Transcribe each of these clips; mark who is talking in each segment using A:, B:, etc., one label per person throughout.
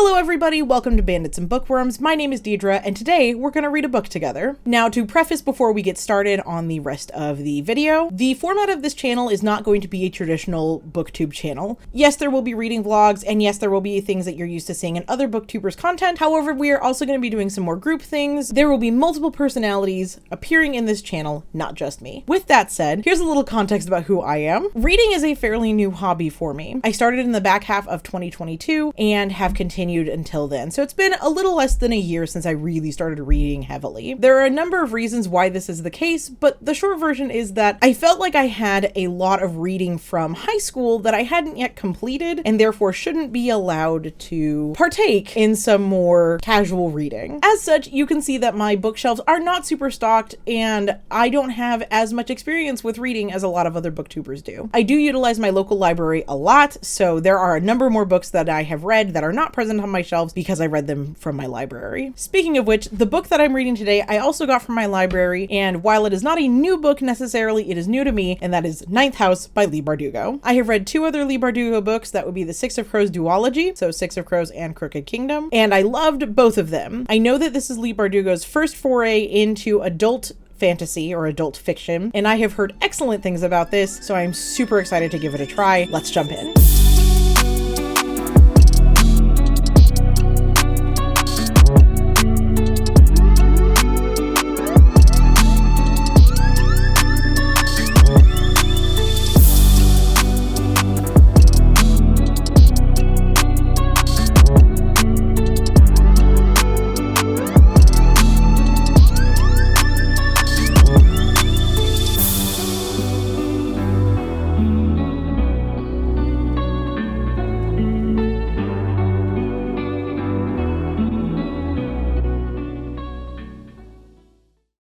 A: Hello everybody, welcome to Bandits and Bookworms. My name is DEIDRE, and today we're going to read a book together. Now, to preface before we get started on the rest of the video, the format of this channel is not going to be a traditional booktube channel. Yes, there will be reading vlogs, and yes, there will be things that you're used to seeing in other booktubers' content. However, we are also going to be doing some more group things. There will be multiple personalities appearing in this channel, not just me. With that said, here's a little context about who I am. Reading is a fairly new hobby for me. I started in the back half of 2022 and have continued until then. So it's been a little less than a year since I really started reading heavily. There are a number of reasons why this is the case, but the short version is that I felt like I had a lot of reading from high school that I hadn't yet completed and therefore shouldn't be allowed to partake in some more casual reading. As such, you can see that my bookshelves are not super stocked and I don't have as much experience with reading as a lot of other booktubers do. I do utilize my local library a lot, so there are a number more books that I have read that are not present on my shelves because I read them from my library. Speaking of which, the book that I'm reading today, I also got from my library, and while it is not a new book necessarily, it is new to me, and that is Ninth House by Leigh Bardugo. I have read two other Leigh Bardugo books, that would be the Six of Crows duology, so Six of Crows and Crooked Kingdom, and I loved both of them. I know that this is Leigh Bardugo's first foray into adult fantasy or adult fiction, and I have heard excellent things about this, so I'm super excited to give it a try. Let's jump in.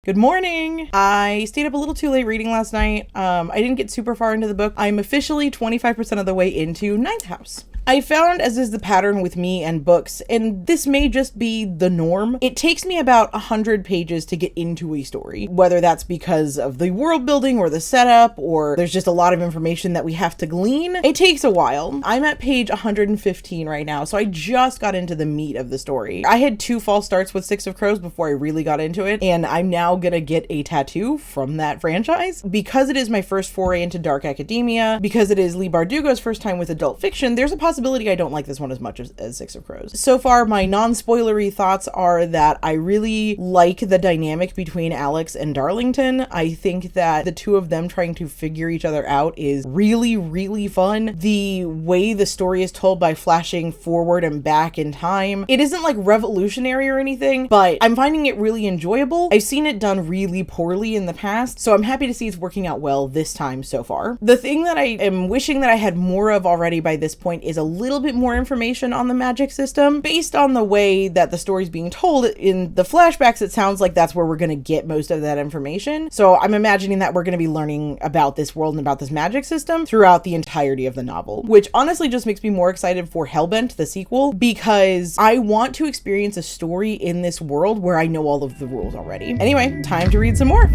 A: Good morning! I stayed up a little too late reading last night. I didn't get super far into the book. I'm officially 25% of the way into Ninth House. I found, as is the pattern with me and books, and this may just be the norm, it takes me about 100 pages to get into a story. Whether that's because of the world building or the setup, or there's just a lot of information that we have to glean, it takes a while. I'm at page 115 right now, so I just got into the meat of the story. I had two false starts with Six of Crows before I really got into it, and I'm now gonna get a tattoo from that franchise. Because it is my first foray into dark academia, because it is Leigh Bardugo's first time with adult fiction, there's a possibility I don't like this one as much as Six of Crows. So far, my non-spoilery thoughts are that I really like the dynamic between Alex and Darlington. I think that the two of them trying to figure each other out is really, really fun. The way the story is told by flashing forward and back in time, it isn't like revolutionary or anything, but I'm finding it really enjoyable. I've seen it done really poorly in the past, so I'm happy to see it's working out well this time so far. The thing that I am wishing that I had more of already by this point is a little bit more information on the magic system. Based on the way that the story's being told in the flashbacks, it sounds like that's where we're going to get most of that information. So I'm imagining that we're going to be learning about this world and about this magic system throughout the entirety of the novel, which honestly just makes me more excited for Hellbent, the sequel, because I want to experience a story in this world where I know all of the rules already. Anyway, time to read some more.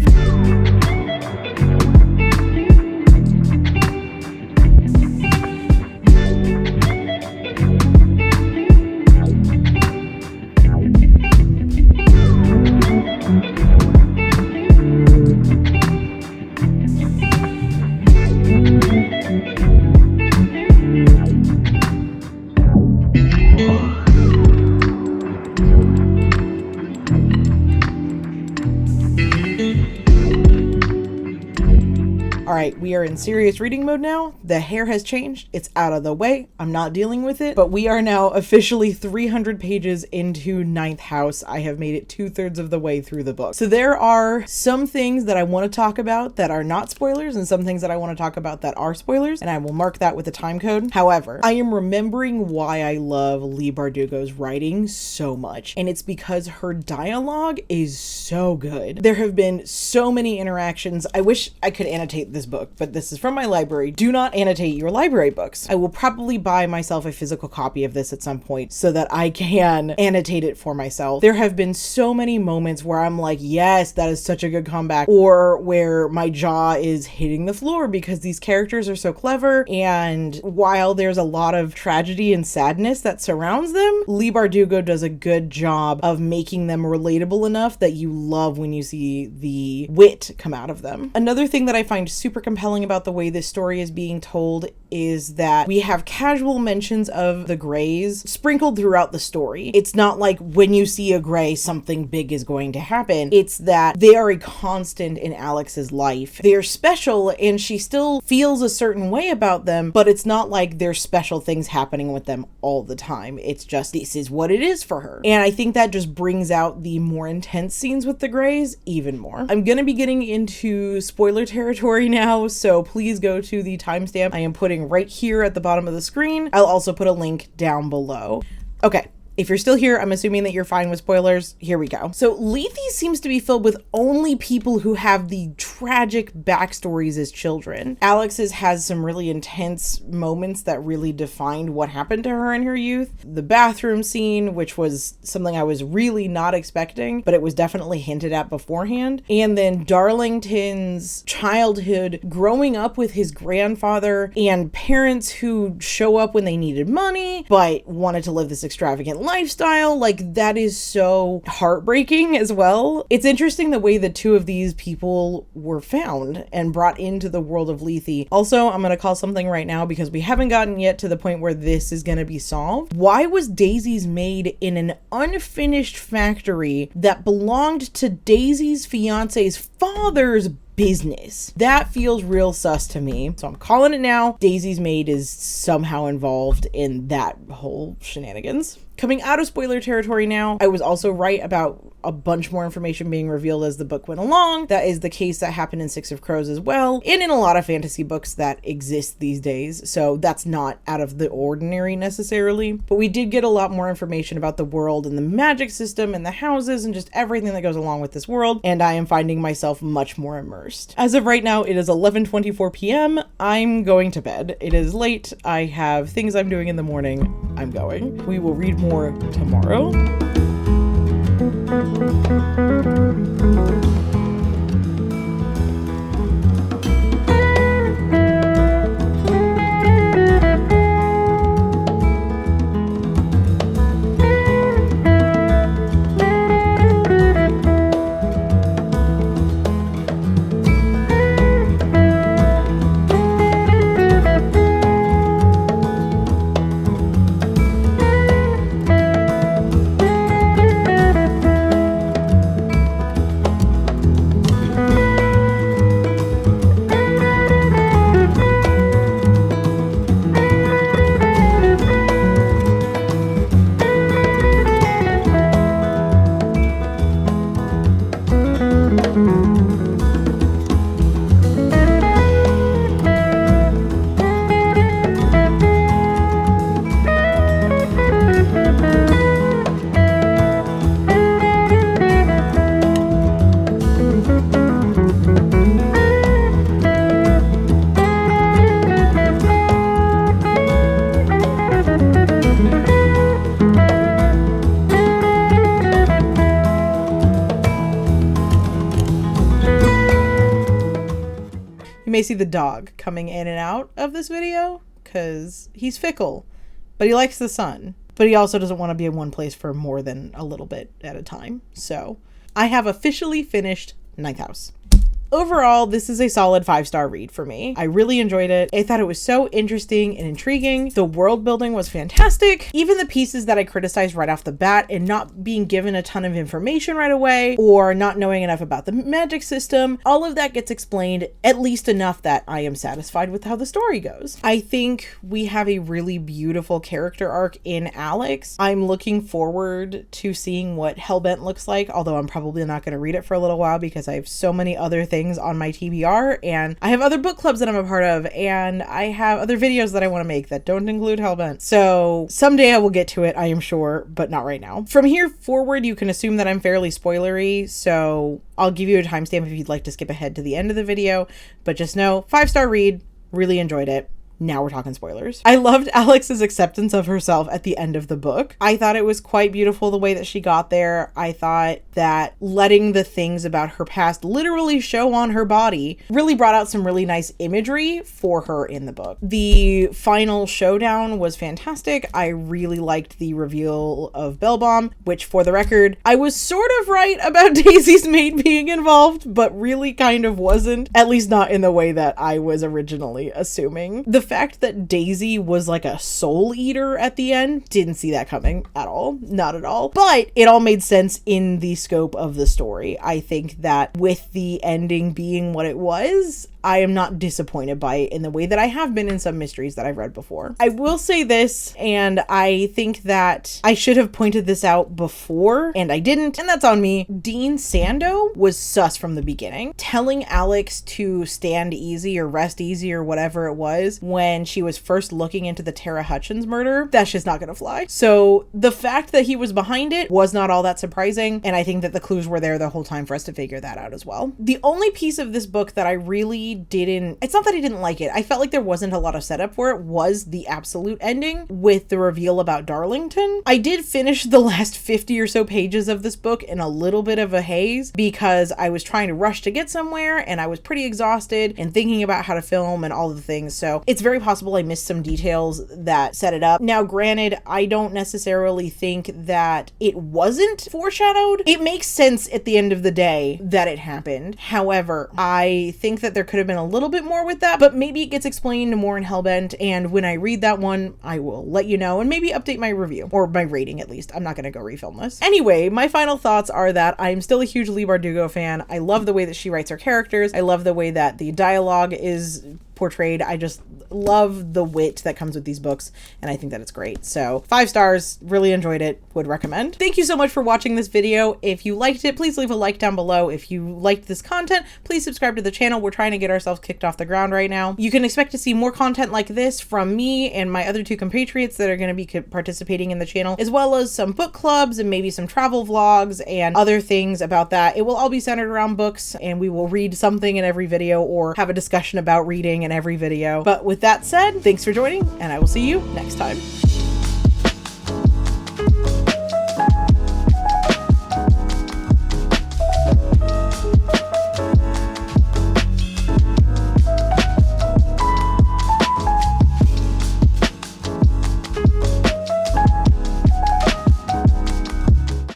A: All right, we are in serious reading mode now. The hair has changed. It's out of the way. I'm not dealing with it, but we are now officially 300 pages into Ninth House. I have made it 2/3 of the way through the book. So there are some things that I want to talk about that are not spoilers and some things that I want to talk about that are spoilers, and I will mark that with a time code. However, I am remembering why I love Leigh Bardugo's writing so much, and it's because her dialogue is so good. There have been so many interactions. I wish I could annotate this book but this is from my library. Do not annotate your library books. I will probably buy myself a physical copy of this at some point so that I can annotate it for myself. There have been so many moments where I'm like, yes, that is such a good comeback, or where my jaw is hitting the floor because these characters are so clever, and while there's a lot of tragedy and sadness that surrounds them, Leigh Bardugo does a good job of making them relatable enough that you love when you see the wit come out of them. Another thing that I find super compelling about the way this story is being told is that we have casual mentions of the Greys sprinkled throughout the story. It's not like when you see a Grey, something big is going to happen. It's that they are a constant in Alex's life. They're special and she still feels a certain way about them, but it's not like there's special things happening with them all the time. It's just, this is what it is for her. And I think that just brings out the more intense scenes with the Greys even more. I'm gonna be getting into spoiler territory now, so please go to the timestamp I am putting right here at the bottom of the screen. I'll also put a link down below. Okay. If you're still here, I'm assuming that you're fine with spoilers. Here we go. So Lethe seems to be filled with only people who have the tragic backstories as children. Alex's has some really intense moments that really defined what happened to her in her youth. The bathroom scene, which was something I was really not expecting, but it was definitely hinted at beforehand. And then Darlington's childhood, growing up with his grandfather and parents who show up when they needed money, but wanted to live this extravagant lifestyle. Like, that is so heartbreaking as well. It's interesting the way the two of these people were found and brought into the world of Lethe. Also, I'm gonna call something right now because we haven't gotten yet to the point where this is gonna be solved. Why was Daisy's maid in an unfinished factory that belonged to Daisy's fiance's father's business? That feels real sus to me. So I'm calling it now. Daisy's maid is somehow involved in that whole shenanigans. Coming out of spoiler territory now, I was also right about a bunch more information being revealed as the book went along. That is the case that happened in Six of Crows as well, and in a lot of fantasy books that exist these days. So that's not out of the ordinary necessarily. But we did get a lot more information about the world and the magic system and the houses and just everything that goes along with this world. And I am finding myself much more immersed. As of right now, it is 11:24 p.m. I'm going to bed. It is late. I have things I'm doing in the morning. I'm going. We will read more tomorrow. You may see the dog coming in and out of this video because he's fickle, but he likes the sun, but he also doesn't want to be in one place for more than a little bit at a time. So I have officially finished Ninth House. Overall, this is a solid 5-star read for me. I really enjoyed it. I thought it was so interesting and intriguing. The world building was fantastic. Even the pieces that I criticized right off the bat and not being given a ton of information right away or not knowing enough about the magic system, all of that gets explained at least enough that I am satisfied with how the story goes. I think we have a really beautiful character arc in Alex. I'm looking forward to seeing what Hellbent looks like, although I'm probably not going to read it for a little while because I have so many other things things on my TBR, and I have other book clubs that I'm a part of, and I have other videos that I want to make that don't include Hellbent. So someday I will get to it, I am sure, but not right now. From here forward, you can assume that I'm fairly spoilery, so I'll give you a timestamp if you'd like to skip ahead to the end of the video, but just know, 5-star read, really enjoyed it. Now we're talking spoilers. I loved Alex's acceptance of herself at the end of the book. I thought it was quite beautiful the way that she got there. I thought that letting the things about her past literally show on her body really brought out some really nice imagery for her in the book. The final showdown was fantastic. I really liked the reveal of Bellbomb, which, for the record, I was sort of right about Daisy's maid being involved, but really kind of wasn't, at least not in the way that I was originally assuming. The fact that Daisy was like a soul eater at the end, didn't see that coming at all. Not at all. But it all made sense in the scope of the story. I think that with the ending being what it was, I am not disappointed by it in the way that I have been in some mysteries that I've read before. I will say this, and I think that I should have pointed this out before, and I didn't, and that's on me. Dean Sando was sus from the beginning. Telling Alex to stand easy or rest easy or whatever it was when she was first looking into the Tara Hutchins murder, that's just not gonna fly. So the fact that he was behind it was not all that surprising, and I think that the clues were there the whole time for us to figure that out as well. The only piece of this book that I really didn't, it's not that I didn't like it, I felt like there wasn't a lot of setup for it, was the absolute ending with the reveal about Darlington. I did finish the last 50 or so pages of this book in a little bit of a haze because I was trying to rush to get somewhere and I was pretty exhausted and thinking about how to film and all of the things, so it's very possible I missed some details that set it up. Now granted, I don't necessarily think that it wasn't foreshadowed. It makes sense at the end of the day that it happened. However, I think that there could have been a little bit more with that, but maybe it gets explained more in Hellbent, and when I read that one, I will let you know and maybe update my review, or my rating at least. I'm not gonna go refilm this. Anyway, my final thoughts are that I'm still a huge Leigh Bardugo fan. I love the way that she writes her characters. I love the way that the dialogue is portrayed. I just love the wit that comes with these books, and I think that it's great. So 5 stars, really enjoyed it, would recommend. Thank you so much for watching this video. If you liked it, please leave a like down below. If you liked this content, please subscribe to the channel. We're trying to get ourselves kicked off the ground right now. You can expect to see more content like this from me and my other 2 compatriots that are going to be participating in the channel, as well as some book clubs and maybe some travel vlogs and other things about that. It will all be centered around books, and we will read something in every video or have a discussion about reading in every video. But with that said, thanks for joining, and I will see you next time.